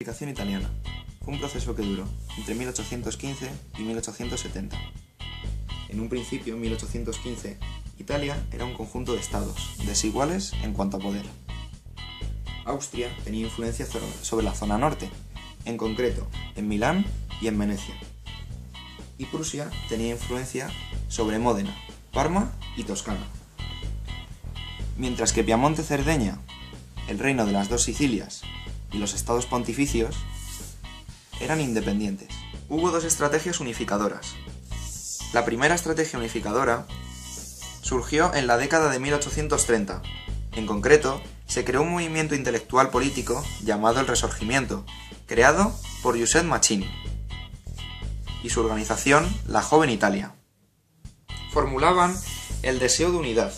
unificación italiana fue un proceso que duró entre 1815 y 1870. En un principio, en 1815, Italia era un conjunto de estados, desiguales en cuanto a poder. Austria tenía influencia sobre la zona norte, en concreto en Milán y en Venecia. Y Prusia tenía influencia sobre Módena, Parma y Toscana. Mientras que Piamonte-Cerdeña, el reino de las dos Sicilias y los estados pontificios eran independientes. Hubo dos estrategias unificadoras. La primera estrategia unificadora surgió en la década de 1830. En concreto, se creó un movimiento intelectual político llamado el Risorgimento, creado por Giuseppe Mazzini, y su organización, la Joven Italia. Formulaban el deseo de unidad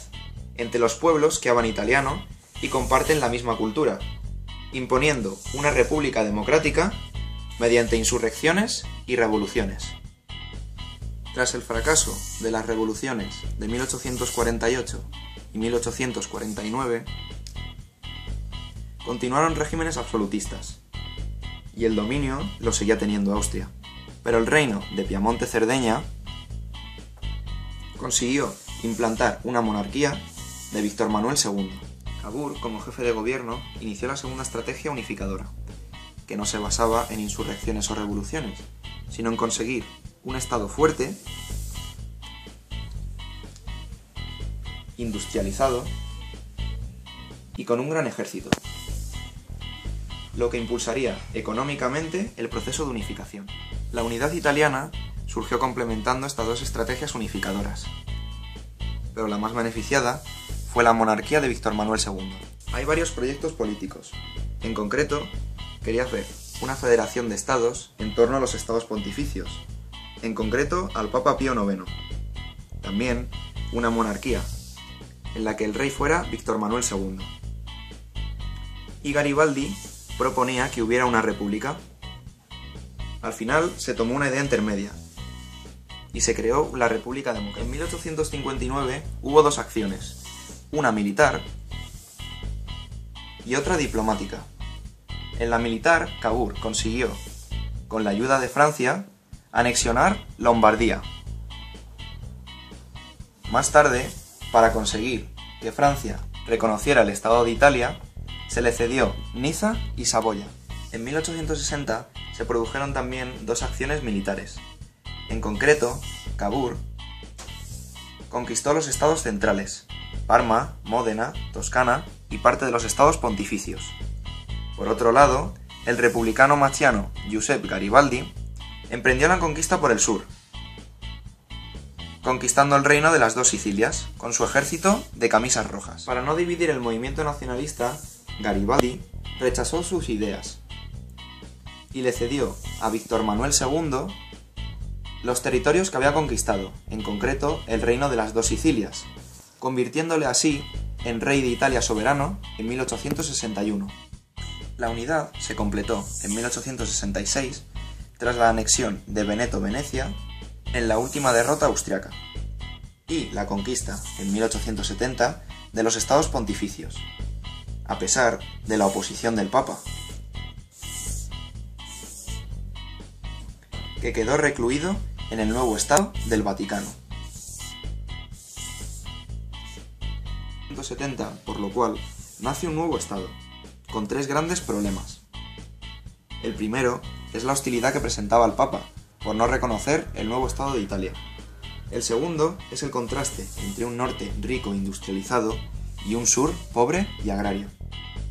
entre los pueblos que hablan italiano y comparten la misma cultura, imponiendo una república democrática mediante insurrecciones y revoluciones. Tras el fracaso de las revoluciones de 1848 y 1849, continuaron regímenes absolutistas, y el dominio lo seguía teniendo Austria, pero el reino de Piamonte-Cerdeña consiguió implantar una monarquía de Víctor Manuel II. Cavour, como jefe de gobierno, inició la segunda estrategia unificadora, que no se basaba en insurrecciones o revoluciones, sino en conseguir un Estado fuerte, industrializado y con un gran ejército, lo que impulsaría económicamente el proceso de unificación. La unidad italiana surgió complementando estas dos estrategias unificadoras, pero la más beneficiada fue la monarquía de Víctor Manuel II. Hay varios proyectos políticos. En concreto, quería hacer una federación de estados en torno a los estados pontificios, en concreto al Papa Pío IX. También una monarquía, en la que el rey fuera Víctor Manuel II. Y Garibaldi proponía que hubiera una república. Al final se tomó una idea intermedia y se creó la República Democrática. En 1859 hubo dos acciones, una militar y otra diplomática. En la militar, Cavour consiguió, con la ayuda de Francia, anexionar Lombardía. Más tarde, para conseguir que Francia reconociera el Estado de Italia, se le cedió Niza y Saboya. En 1860 se produjeron también dos acciones militares. En concreto, Cavour conquistó los estados centrales, Parma, Módena, Toscana y parte de los estados pontificios. Por otro lado, el republicano machiano Giuseppe Garibaldi emprendió la conquista por el sur, conquistando el reino de las dos Sicilias, con su ejército de camisas rojas. Para no dividir el movimiento nacionalista, Garibaldi rechazó sus ideas y le cedió a Víctor Manuel II los territorios que había conquistado, en concreto el reino de las dos Sicilias, convirtiéndole así en rey de Italia soberano en 1861. La unidad se completó en 1866 tras la anexión de Veneto-Venecia en la última derrota austriaca y la conquista en 1870 de los estados pontificios, a pesar de la oposición del Papa, que quedó recluido en el nuevo Estado del Vaticano. 1870, por lo cual nace un nuevo Estado, con tres grandes problemas. El primero es la hostilidad que presentaba el Papa por no reconocer el nuevo Estado de Italia. El segundo es el contraste entre un norte rico e industrializado y un sur pobre y agrario.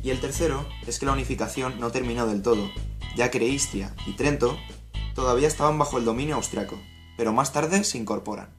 Y el tercero es que la unificación no terminó del todo, ya que Istria y Trento todavía estaban bajo el dominio austriaco, pero más tarde se incorporan.